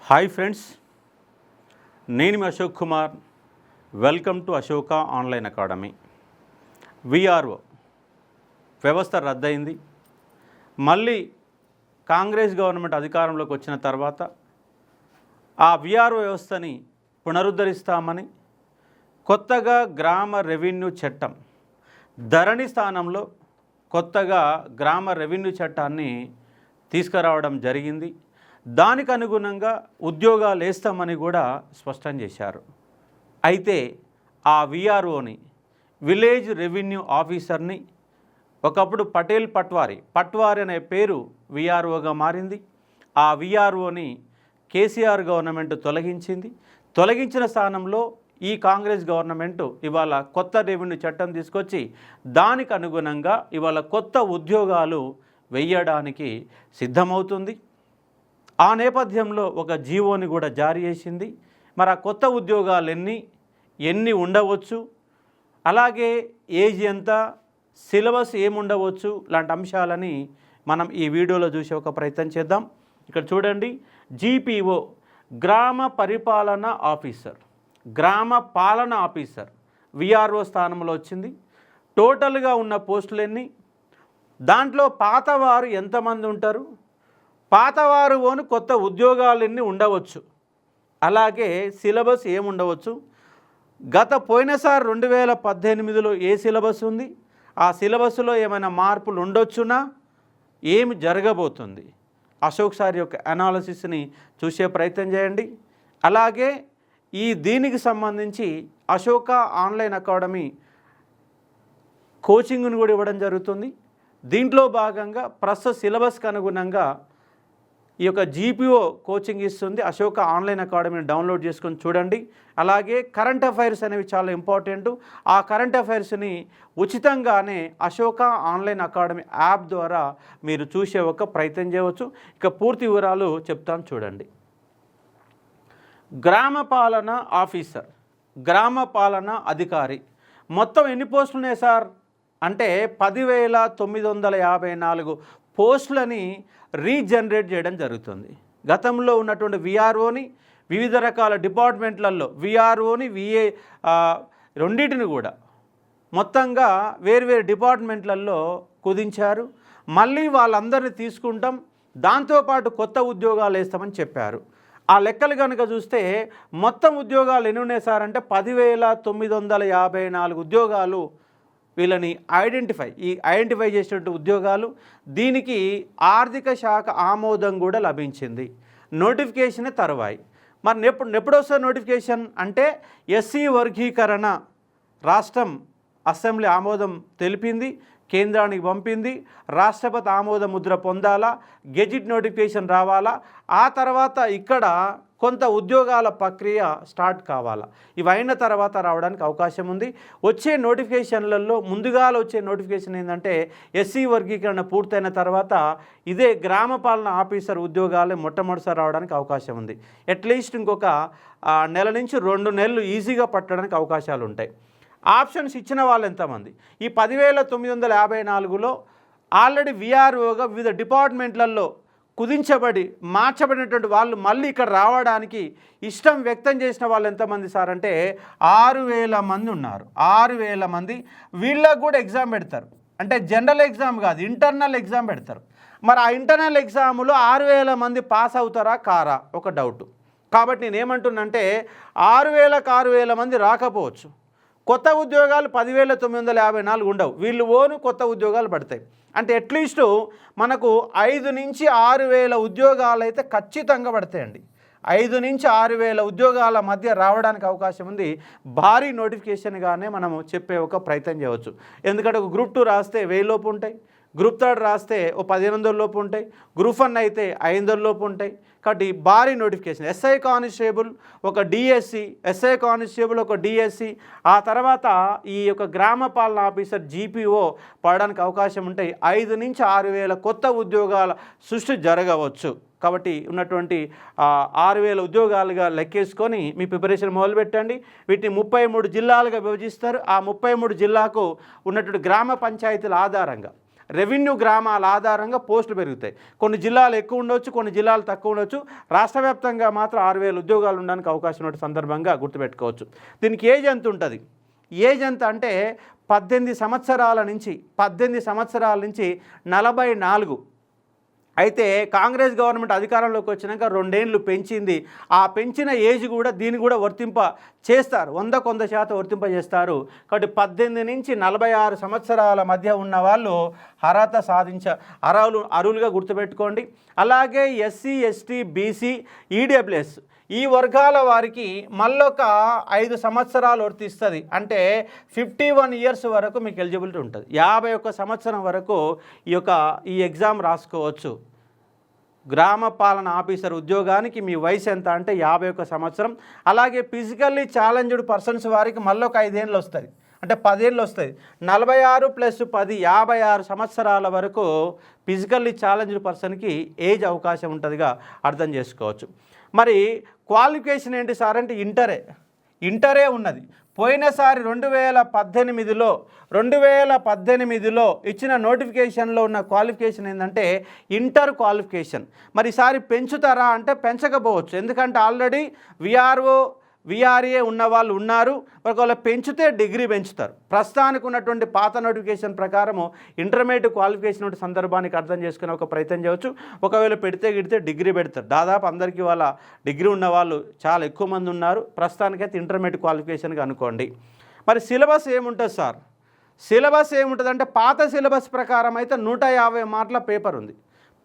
Hi friends, నేను మీ Ashok Kumar. Welcome to Ashoka online academy. VRO వ్యవస్థ రద్దయింది. మళ్ళీ కాంగ్రెస్ గవర్నమెంట్ అధికారంలోకి వచ్చిన తర్వాత ఆ విఆర్ఓ వ్యవస్థని పునరుద్ధరిస్తామని కొత్తగా గ్రామ రెవెన్యూ చట్టం ధరణి స్థానంలో కొత్తగా గ్రామ రెవెన్యూ చట్టాన్ని తీసుకురావడం జరిగింది. దానికి అనుగుణంగా ఉద్యోగాలు వేస్తామని కూడా స్పష్టం చేశారు. అయితే ఆ విఆర్ఓని, విలేజ్ రెవెన్యూ ఆఫీసర్ని, ఒకప్పుడు పట్వారి అనే పేరు విఆర్ఓగా మారింది. ఆ విఆర్ఓని కేసీఆర్ గవర్నమెంట్ తొలగించింది. తొలగించిన స్థానంలో ఈ కాంగ్రెస్ గవర్నమెంట్ ఇవాళ కొత్త రెవెన్యూ చట్టం తీసుకొచ్చి దానికి అనుగుణంగా ఇవాళ కొత్త ఉద్యోగాలు వేయడానికి సిద్ధమవుతుంది. ఆ నేపథ్యంలో ఒక జీవోని కూడా జారీ చేసింది. మరి ఆ కొత్త ఉద్యోగాలు ఎన్ని ఉండవచ్చు, అలాగే ఏజ్ ఎంత, సిలబస్ ఏముండవచ్చు లాంటి అంశాలని మనం ఈ వీడియోలో చూసే ఒక ప్రయత్నం చేద్దాం. ఇక్కడ చూడండి, జీపీఓ గ్రామ పరిపాలన ఆఫీసర్, గ్రామ పాలన ఆఫీసర్ విఆర్ఓ స్థానంలో వచ్చింది. టోటల్గా ఉన్న పోస్టులు ఎన్ని, దాంట్లో పాతవారు ఎంతమంది ఉంటారు, పాతవారు కొత్త ఉద్యోగాలు ఎన్ని ఉండవచ్చు, అలాగే సిలబస్ ఏముండవచ్చు, గత పోయినసారి 2018లో ఏ సిలబస్ ఉంది, ఆ సిలబస్లో ఏమైనా మార్పులు ఉండొచ్చునా, ఏమి జరగబోతుంది, అశోక్ సార్ యొక్క అనాలిసిస్ని చూసే ప్రయత్నం చేయండి. అలాగే దీనికి సంబంధించి అశోక ఆన్లైన్ అకాడమీ కోచింగ్ను కూడా ఇవ్వడం జరుగుతుంది. దీంట్లో భాగంగా ప్రస్తుత సిలబస్కి అనుగుణంగా ఈ యొక్క జీపీఓ కోచింగ్ ఇస్తుంది. అశోక ఆన్లైన్ అకాడమీని డౌన్లోడ్ చేసుకొని చూడండి. అలాగే కరెంట్ అఫైర్స్ అనేవి చాలా ఇంపార్టెంట్. ఆ కరెంట్ అఫైర్స్ని ఉచితంగానే అశోక ఆన్లైన్ అకాడమీ యాప్ ద్వారా మీరు చూసే ఒక ప్రయత్నం చేయవచ్చు. ఇక పూర్తి వివరాలు చెప్తాను చూడండి. గ్రామ పాలన ఆఫీసర్, గ్రామ పాలన అధికారి, మొత్తం ఎన్ని పోస్టులు ఉన్నాయి సార్ అంటే 10,954 పోస్టులని రీజనరేట్ చేయడం జరుగుతుంది. గతంలో ఉన్నటువంటి విఆర్ఓని వివిధ రకాల డిపార్ట్మెంట్లలో విఆర్ఓని రెండింటిని కూడా మొత్తంగా వేరువేరు డిపార్ట్మెంట్లలో కుదించారు. మళ్ళీ వాళ్ళందరినీ తీసుకుంటాం, దాంతోపాటు కొత్త ఉద్యోగాలు వేస్తామని చెప్పారు. ఆ లెక్కలు కనుక చూస్తే మొత్తం ఉద్యోగాలు ఎన్ని ఉన్నాయి సార్ అంటే 10,954 ఉద్యోగాలు వీళ్ళని ఐడెంటిఫై చేసినట్టు ఉద్యోగాలు. దీనికి ఆర్థిక శాఖ ఆమోదం కూడా లభించింది. నోటిఫికేషన్ తరువాయి. మరి ఎప్పుడు వస్తుంది నోటిఫికేషన్ అంటే ఎస్సీ వర్గీకరణ రాష్ట్రం అసెంబ్లీ ఆమోదం తెలిపింది, కేంద్రానికి పంపింది, రాష్ట్రపతి ఆమోద ముద్ర పొందాలా, గెజిట్ నోటిఫికేషన్ రావాలా, ఆ తర్వాత ఇక్కడ కొంత ఉద్యోగాల ప్రక్రియ స్టార్ట్ కావాలా. ఇవైన తర్వాత రావడానికి అవకాశం ఉంది. వచ్చే నోటిఫికేషన్లలో ముందుగా వచ్చే నోటిఫికేషన్ ఏంటంటే ఎస్సీ వర్గీకరణ పూర్తయిన తర్వాత ఇదే గ్రామ పాలన ఆఫీసర్ ఉద్యోగాలే మొట్టమొదటిసారి రావడానికి అవకాశం ఉంది. అట్లీస్ట్ ఇంకొక నెల నుంచి 2 నెలలు ఈజీగా పట్టడానికి అవకాశాలు ఉంటాయి. ఆప్షన్స్ ఇచ్చిన వాళ్ళు ఎంతమంది, ఈ 10,954లో ఆల్రెడీ విఆర్ఓగా వివిధ డిపార్ట్మెంట్లలో కుదించబడి మార్చబడినటువంటి వాళ్ళు మళ్ళీ ఇక్కడ రావడానికి ఇష్టం వ్యక్తం చేసిన వాళ్ళు ఎంతమంది సార్ అంటే 6,000 మంది ఉన్నారు. 6,000 మంది. వీళ్ళకు కూడా ఎగ్జామ్ పెడతారు, అంటే జనరల్ ఎగ్జామ్ కాదు, ఇంటర్నల్ ఎగ్జామ్ పెడతారు. మరి ఆ ఇంటర్నల్ ఎగ్జామ్లో 6,000 మంది పాస్ అవుతారా కారా ఒక డౌట్. కాబట్టి నేనేమంటున్నంటే 6,000 మంది రాకపోవచ్చు. కొత్త ఉద్యోగాలు 10,954 ఉండవు, వీళ్ళు కొత్త ఉద్యోగాలు పడతాయి. అంటే అట్లీస్ట్ మనకు 5 నుంచి 6,000 ఉద్యోగాలు అయితే ఖచ్చితంగా పడతాయండి. 5 నుంచి 6,000 ఉద్యోగాల మధ్య రావడానికి అవకాశం ఉంది. భారీ నోటిఫికేషన్గానే మనము చెప్పే ఒక ప్రయత్నం చేయవచ్చు. ఎందుకంటే ఒక గ్రూప్ 2 రాస్తే 1000 లోపు ఉంటాయి, గ్రూప్ 3 రాస్తే 1,500 లోపు ఉంటాయి, గ్రూప్ 1 అయితే 500 లోపు ఉంటాయి. కాబట్టి భారీ నోటిఫికేషన్. ఎస్ఐ కానిస్టేబుల్ ఒక డిఎస్సి, ఎస్ఐ కానిస్టేబుల్ ఒక డిఎస్సి, ఆ తర్వాత ఈ యొక్క గ్రామ పాలన ఆఫీసర్ జీపీఓ పడడానికి అవకాశం ఉంటాయి. 5 నుంచి 6,000 కొత్త ఉద్యోగాల సృష్టి జరగవచ్చు. కాబట్టి ఉన్నటువంటి 6,000 ఉద్యోగాలుగా లెక్కేసుకొని మీ ప్రిపరేషన్ మొదలుపెట్టండి. వీటిని 33 జిల్లాలుగా విభజిస్తారు. ఆ 33 జిల్లాకు ఉన్నటువంటి గ్రామ పంచాయతీల ఆధారంగా రెవెన్యూ గ్రామాల ఆధారంగా పోస్టులు పెరుగుతాయి. కొన్ని జిల్లాలు ఎక్కువ ఉండొచ్చు, కొన్ని జిల్లాలు తక్కువ ఉండొచ్చు. రాష్ట్ర వ్యాప్తంగా మాత్రం 6,000 ఉద్యోగాలు ఉండడానికి అవకాశం ఉన్న సందర్భంగా గుర్తుపెట్టుకోవచ్చు. దీనికి ఏజ్ ఎంత ఉంటుంది? ఏజ్ ఎంత అంటే 18 సంవత్సరాల నుంచి 44. అయితే కాంగ్రెస్ గవర్నమెంట్ అధికారంలోకి వచ్చినాక 2 ఏళ్ళు పెంచింది. ఆ పెంచిన ఏజ్ కూడా దీన్ని కూడా వర్తింప చేస్తారు, 100% వర్తింప చేస్తారు. కాబట్టి 18 నుంచి 46 సంవత్సరాల మధ్య ఉన్న వాళ్ళు అర్హత అర్హులుగా గుర్తుపెట్టుకోండి. అలాగే ఎస్సీ, ఎస్టీ, బీసీ, ఈడబ్ల్యూఎస్ ఈ వర్గాల వారికి మళ్ళొక 5 సంవత్సరాలు వర్తిస్తుంది. అంటే 51 ఇయర్స్ వరకు మీకు ఎలిజిబిలిటీ ఉంటుంది. 51 సంవత్సరం వరకు ఈ ఎగ్జామ్ రాసుకోవచ్చు. గ్రామ పాలన ఆఫీసర్ ఉద్యోగానికి మీ వయసు ఎంత అంటే 51 సంవత్సరం. అలాగే ఫిజికల్లీ ఛాలెంజ్డ్ పర్సన్స్ వారికి మళ్ళొక 5 ఏళ్ళు వస్తుంది, అంటే 10 ఏళ్ళు వస్తుంది. 46 + 10 56 సంవత్సరాల వరకు ఫిజికల్లీ ఛాలెంజ్డ్ పర్సన్కి ఏజ్ అవకాశం ఉంటుందిగా అర్థం చేసుకోవచ్చు. మరి క్వాలిఫికేషన్ ఏంటి సార్ అంటే ఇంటరే ఉన్నది. పోయినసారి 2018లో ఇచ్చిన నోటిఫికేషన్లో ఉన్న క్వాలిఫికేషన్ ఏంటంటే ఇంటర్ క్వాలిఫికేషన్. మరి ఈసారి పెంచుతారా అంటే పెంచకపోవచ్చు, ఎందుకంటే ఆల్రెడీ విఆర్ఏ ఉన్న వాళ్ళు ఉన్నారు. ఒకవేళ పెంచితే డిగ్రీ పెంచుతారు. ప్రస్తుతానికి ఉన్నటువంటి పాత నోటిఫికేషన్ ప్రకారము ఇంటర్మీడియట్ క్వాలిఫికేషన్ సందర్భానికి అర్థం చేసుకునే ఒక ప్రయత్నం చేయవచ్చు. ఒకవేళ పెడితే డిగ్రీ పెడతారు. దాదాపు అందరికీ వాళ్ళ డిగ్రీ ఉన్న వాళ్ళు చాలా ఎక్కువ మంది ఉన్నారు. ప్రస్తుతానికైతే ఇంటర్మీడియట్ క్వాలిఫికేషన్గా అనుకోండి. మరి సిలబస్ ఏముంటుంది సార్? సిలబస్ ఏముంటుందంటే పాత సిలబస్ ప్రకారం అయితే 150 మార్కుల పేపర్ ఉంది.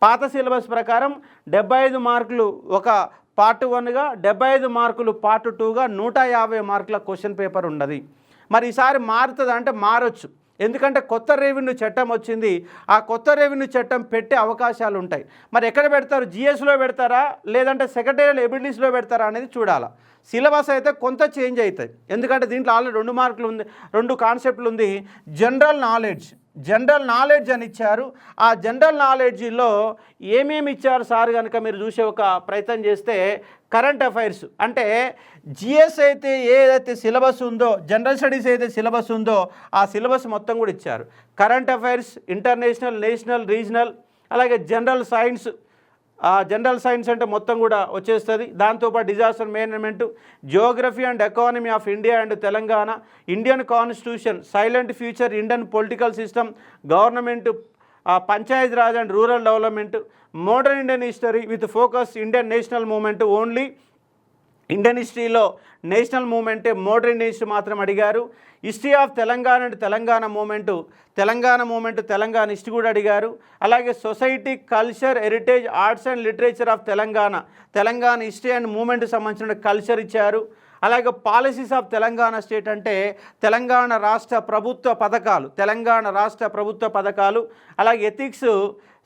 పాత సిలబస్ ప్రకారం 75 మార్కులు ఒక పార్ట్ 1గా, 75 మార్కులు పార్ట్ 2గా, 150 మార్కుల క్వశ్చన్ పేపర్ ఉన్నది. మరి ఈసారి మారుతుంది అంటే మారొచ్చు, ఎందుకంటే కొత్త రెవెన్యూ చట్టం వచ్చింది. ఆ కొత్త రెవెన్యూ చట్టం పెట్టే అవకాశాలు ఉంటాయి. మరి ఎక్కడ పెడతారు? జిఎస్లో పెడతారా లేదంటే సెక్రటేరియల్ ఎబిలిటీస్లో పెడతారా అనేది చూడాలి. సిలబస్ అయితే కొంత చేంజ్ అవుతుంది, ఎందుకంటే దీంట్లో ఆల్రెడీ 2 మార్కులు ఉంది, 2 కాన్సెప్ట్లు ఉంది. జనరల్ నాలెడ్జ్ అని ఇచ్చారు. ఆ జనరల్ నాలెడ్జ్లో ఏమేమి ఇచ్చారు సార్ కనుక మీరు చూసే ఒక ప్రయత్నం చేస్తే కరెంట్ అఫైర్స్ అంటే జిఎస్ అయితే ఏదైతే సిలబస్ ఉందో, జనరల్ స్టడీస్ అయితే సిలబస్ ఉందో ఆ సిలబస్ మొత్తం కూడా ఇచ్చారు. Current affairs, international, national, regional, అలాగే జనరల్ సైన్స్ అంటే మొత్తం కూడా వచ్చేస్తుంది. దాంతోపాటు disaster management, geography and economy of India and Telangana, Indian constitution, salient feature, Indian political system, government, panchayati raj and rural development, modern Indian history with focus Indian national movement. Only Indian హిస్టరీలో national మూవ్మెంటే, modern history మాత్రం అడిగారు. History of Telangana and Telangana movement, Telangana history కూడా అడిగారు. అలాగే society, culture, heritage, arts and literature of Telangana history and మూవ్మెంట్కి సంబంధించిన culture ఇచ్చారు. అలాగే పాలసీస్ ఆఫ్ తెలంగాణ స్టేట్ అంటే తెలంగాణ రాష్ట్ర ప్రభుత్వ పథకాలు, అలాగే ethics,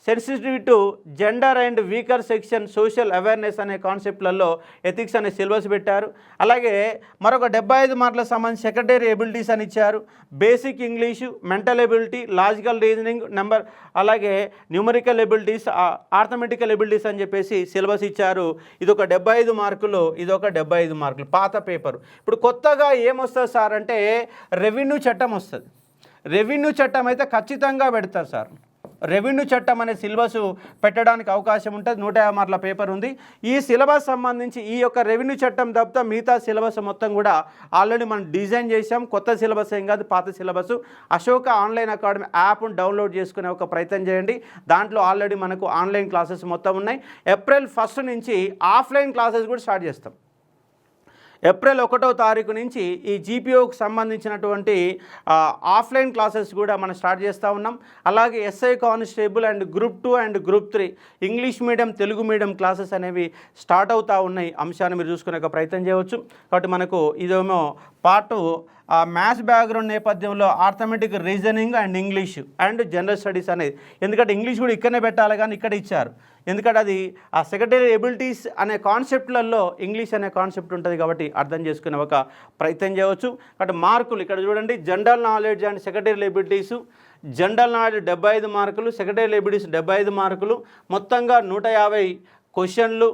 sensitive to gender and weaker section, social awareness అనే కాన్సెప్ట్లలో ఎథిక్స్ అనే సిలబస్ పెట్టారు. అలాగే మరొక 75 మార్కులకు సంబంధించి సెక్రటరీ ఎబిలిటీస్ అని ఇచ్చారు. Basic English, mental ability, logical reasoning, అలాగే న్యూమరికల్ ఎబిలిటీస్, ఆర్థమెటికల్ ఎబిలిటీస్ అని చెప్పేసి సిలబస్ ఇచ్చారు. ఇదొక 75 మార్కులు పాత పేపరు. ఇప్పుడు కొత్తగా ఏమొస్తుంది సార్ అంటే రెవెన్యూ చట్టం వస్తుంది. రెవెన్యూ చట్టం అయితే ఖచ్చితంగా పెడతారు సార్. రెవెన్యూ చట్టం అనే సిలబస్ పెట్టడానికి అవకాశం ఉంటుంది. 150 మార్కుల పేపర్ ఉంది. ఈ సిలబస్ సంబంధించి ఈ యొక్క రెవెన్యూ చట్టం తప్ప మిగతా సిలబస్ మొత్తం కూడా ఆల్రెడీ మనం డిజైన్ చేసాం. కొత్త సిలబస్ ఏం కాదు, పాత సిలబస్. అశోక ఆన్లైన్ అకాడమీ యాప్ను డౌన్లోడ్ చేసుకునే ఒక ప్రయత్నం చేయండి. దాంట్లో ఆల్రెడీ మనకు ఆన్లైన్ క్లాసెస్ మొత్తం ఉన్నాయి. ఏప్రిల్ 1 నుంచి ఆఫ్లైన్ క్లాసెస్ కూడా స్టార్ట్ చేస్తాం. ఏప్రిల్ 1వ తారీఖు నుంచి ఈ జీపీఓకి సంబంధించినటువంటి ఆఫ్లైన్ క్లాసెస్ కూడా మనం స్టార్ట్ చేస్తూ ఉన్నాం. అలాగే SI constable and group 2 and group 3 English medium, Telugu medium classes అనేవి స్టార్ట్ అవుతూ ఉన్నాయి. అంశాన్ని మీరు చూసుకునే ఒక ప్రయత్నం చేయవచ్చు. కాబట్టి మనకు ఇదేమో పార్ట్ మ్యాథ్స్ బ్యాక్గ్రౌండ్ నేపథ్యంలో arithmetic, reasoning and English and general studies అనేది, ఎందుకంటే ఇంగ్లీష్ కూడా ఇక్కడనే పెట్టాలి కానీ ఇక్కడ ఇచ్చారు, ఎందుకంటే అది ఆ సెక్రటరీ ఎబిలిటీస్ అనే కాన్సెప్ట్లలో ఇంగ్లీష్ అనే కాన్సెప్ట్ ఉంటుంది కాబట్టి అర్థం చేసుకునే ఒక ప్రయత్నం చేయవచ్చు. కాబట్టి మార్కులు ఇక్కడ చూడండి, general knowledge and secretary abilities, general knowledge 75 మార్కులు, సెక్రటరీ ఎబిలిటీస్ 75 మార్కులు, మొత్తంగా 150 క్వశ్చన్లు,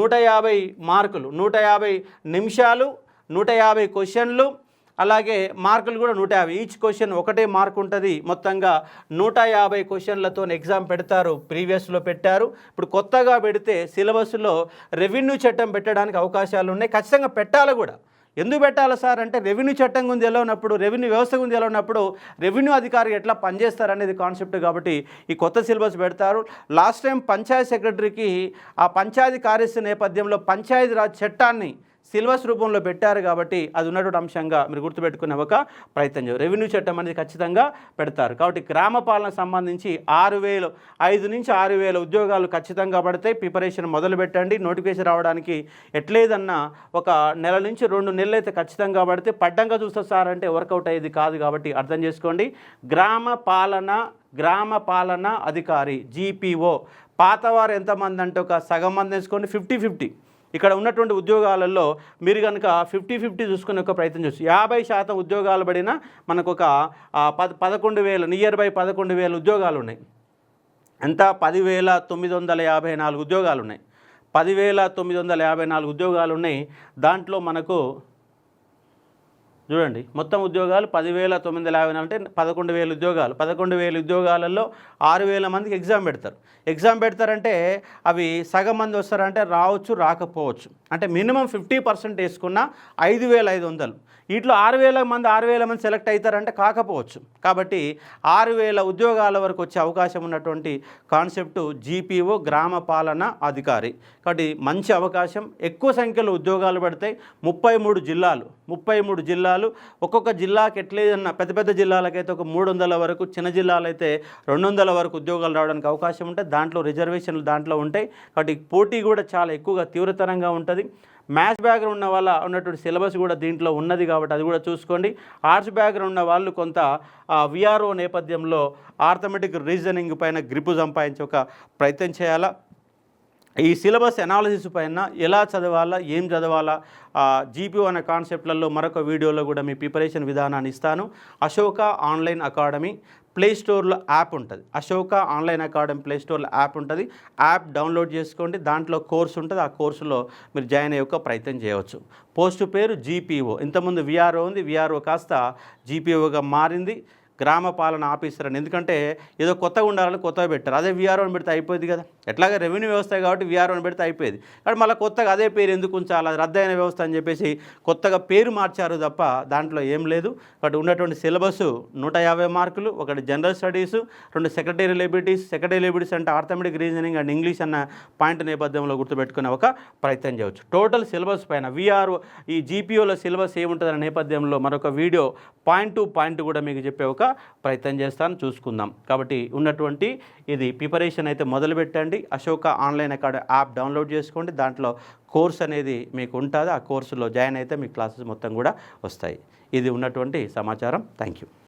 150 మార్కులు, 150 నిమిషాలు, 150 క్వశ్చన్లు. అలాగే మార్కులు కూడా 150. ఈచ్ క్వశ్చన్ ఒకటే మార్క్ ఉంటుంది. మొత్తంగా 150 క్వశ్చన్లతో ఎగ్జామ్ పెడతారు. ప్రీవియస్లో పెట్టారు, ఇప్పుడు కొత్తగా పెడితే సిలబస్లో రెవెన్యూ చట్టం పెట్టడానికి అవకాశాలు ఉన్నాయి. ఖచ్చితంగా పెట్టాలి కూడా. ఎందుకు పెట్టాలి సార్ అంటే రెవెన్యూ చట్టం గురించి ఎలా ఉన్నప్పుడు, రెవెన్యూ వ్యవస్థ గురించి ఎలా ఉన్నప్పుడు రెవెన్యూ అధికారి ఎట్లా పనిచేస్తారు అనేది కాన్సెప్ట్ కాబట్టి ఈ కొత్త సిలబస్ పెడతారు. లాస్ట్ టైం పంచాయతీ సెక్రటరీకి ఆ పంచాయతీ కార్యదర్శి నేపథ్యంలో పంచాయతీరాజ్ చట్టాన్ని సిలబస్ రూపంలో పెట్టారు కాబట్టి అది ఉన్నటువంటి అంశంగా మీరు గుర్తుపెట్టుకునే ఒక ప్రయత్నం చేయాలి. రెవెన్యూ చట్టం అనేది ఖచ్చితంగా పెడతారు కాబట్టి గ్రామ పాలన సంబంధించి 5 నుంచి 6,000 ఉద్యోగాలు ఖచ్చితంగా పడతాయి. ప్రిపరేషన్ మొదలు పెట్టండి. నోటిఫికేషన్ రావడానికి ఎట్లేదన్నా ఒక నెల నుంచి 2 నెలలు అయితే ఖచ్చితంగా పడితే పడ్డంగా చూస్తా సార్ అంటే వర్కౌట్ అయ్యేది కాదు కాబట్టి అర్థం చేసుకోండి. గ్రామ పాలన అధికారి GPO పాతవారు ఎంతమంది అంటే ఒక సగం మంది వేసుకోండి, 50-50. ఇక్కడ ఉన్నటువంటి ఉద్యోగాలలో మీరు కనుక 50-50 చూసుకునే ఒక ప్రయత్నం చేసి 50% ఉద్యోగాలు పడినా మనకు ఒక 11,000 నియర్ బై 11,000 ఉద్యోగాలు ఉన్నాయి. ఎంత 10,954 ఉద్యోగాలు ఉన్నాయి. 10,954 ఉద్యోగాలు ఉన్నాయి. దాంట్లో మనకు చూడండి మొత్తం ఉద్యోగాలు 10,954 అంటే 11,000 ఉద్యోగాలు. 11,000 ఉద్యోగాలలో 6,000 మందికి ఎగ్జామ్ పెడతారంటే అవి సగం మంది వస్తారంటే రావచ్చు, రాకపోవచ్చు. అంటే మినిమం 50% వేసుకున్న 5,500. వీటిలో 6,000 మంది సెలెక్ట్ అవుతారంటే కాకపోవచ్చు. కాబట్టి 6,000 ఉద్యోగాల వరకు వచ్చే అవకాశం ఉన్నటువంటి కాన్సెప్టు GPO గ్రామ పాలన అధికారి. కాబట్టి మంచి అవకాశం. ఎక్కువ సంఖ్యలో ఉద్యోగాలు పడతాయి. 33 జిల్లాలు. ఒక్కొక్క జిల్లాకి ఎట్లేదన్నా పెద్ద జిల్లాలకైతే ఒక 300 వరకు, చిన్న జిల్లాలైతే 200 వరకు ఉద్యోగాలు రావడానికి అవకాశం ఉంటాయి. దాంట్లో రిజర్వేషన్లు దాంట్లో ఉంటాయి. కాబట్టి పోటీ కూడా చాలా ఎక్కువగా తీవ్రతరంగా ఉంటుంది. మ్యాథ్స్ బ్యాక్గ్రౌండ్ ఉన్న వాళ్ళ ఉన్నటువంటి సిలబస్ కూడా దీంట్లో ఉన్నది కాబట్టి అది కూడా చూసుకోండి. ఆర్ట్స్ బ్యాక్గ్రౌండ్ ఉన్న వాళ్ళు కొంత VRO నేపథ్యంలో ఆర్థమెటిక్ రీజనింగ్ పైన గ్రిప్ సంపాదించే ఒక ప్రయత్నం చేయాలా. ఈ సిలబస్ అనాలిసిస్ పైన ఎలా చదవాలా, ఏం చదవాలా GPO అనే కాన్సెప్ట్లలో మరొక వీడియోలో కూడా మీ ప్రిపరేషన్ విధానాన్ని ఇస్తాను. అశోక ఆన్లైన్ అకాడమీ ప్లేస్టోర్లో యాప్ ఉంటుంది. అశోక ఆన్లైన్ అకాడమీ ప్లేస్టోర్లో యాప్ ఉంటుంది. యాప్ డౌన్లోడ్ చేసుకోండి. దాంట్లో కోర్సు ఉంటుంది. ఆ కోర్సులో మీరు జాయిన్ అయ్యే ఒక ప్రయత్నం చేయవచ్చు. పోస్టు పేరు GPO. ఇంతకుముందు VRO ఉంది. VRO కాస్త GPOగా మారింది. గ్రామ పాలన ఆఫీసర్ అని. ఎందుకంటే ఏదో కొత్తగా ఉండాలని కొత్తగా పెట్టారు. అదే VRO అని పెడితే అయిపోయింది కదా. ఎట్లాగా రెవెన్యూ వ్యవస్థ కాబట్టి VRO అని పెడితే అయిపోయేది. కానీ మళ్ళీ కొత్తగా అదే పేరు ఎందుకు ఉంచాలి, అది రద్దయిన వ్యవస్థ అని చెప్పేసి కొత్తగా పేరు మార్చారు తప్ప దాంట్లో ఏం లేదు. కాబట్టి ఉన్నటువంటి సిలబస్ 150 మార్కులు, ఒకటి జనరల్ స్టడీస్, 2 సెక్రటరీ ఎబిలిటీస్ అంటే ఆర్థమెటిక్ రీజనింగ్ అండ్ ఇంగ్లీష్ అన్న పాయింట్ నేపథ్యంలో గుర్తుపెట్టుకునే ఒక ప్రయత్నం చేయవచ్చు. టోటల్ సిలబస్ పైన VRO ఈ GPOలో సిలబస్ ఏముంటుందన్న నేపథ్యంలో మరొక వీడియో పాయింట్ టు పాయింట్ కూడా మీకు చెప్పే ఒక ప్రయత్నం చేస్తాను, చూసుకుందాం. కాబట్టి ఉన్నటువంటి ఇది ప్రిపరేషన్ అయితే మొదలు పెట్టండి. Ashoka online academy app download చేసుకోండి. దాంట్లో కోర్స్ అనేది మీకు ఉంటుంది. ఆ కోర్సులో జాయిన్ అయితే మీ క్లాసెస్ మొత్తం కూడా వస్తాయి. ఇది ఉన్నటువంటి సమాచారం. Thank you.